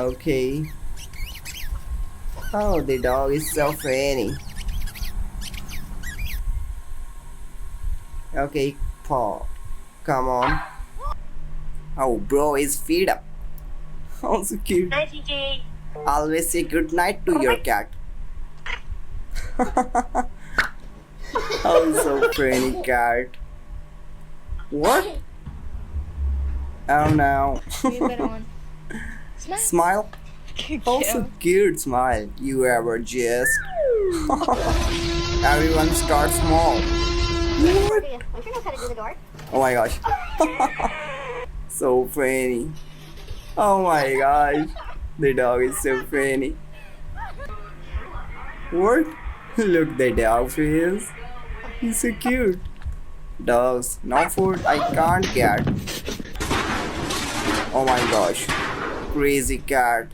Okay. Oh, the dog is so funny. Okay, paw. Come on. Oh, bro is feed up. Oh, so cute. Hi, TJ. Always say good night to your cat. Oh, so funny cat. What? Oh no. You better one. Smile. Smile. Oh, so cute smile. You ever just. Everyone starts small. What? I'm sure knows how to do the door. Oh my gosh. So funny. Oh my gosh. The dog is so funny. What? Look the dog face. He's so cute. Dogs, no food I can't get. Oh my gosh. Crazy cat.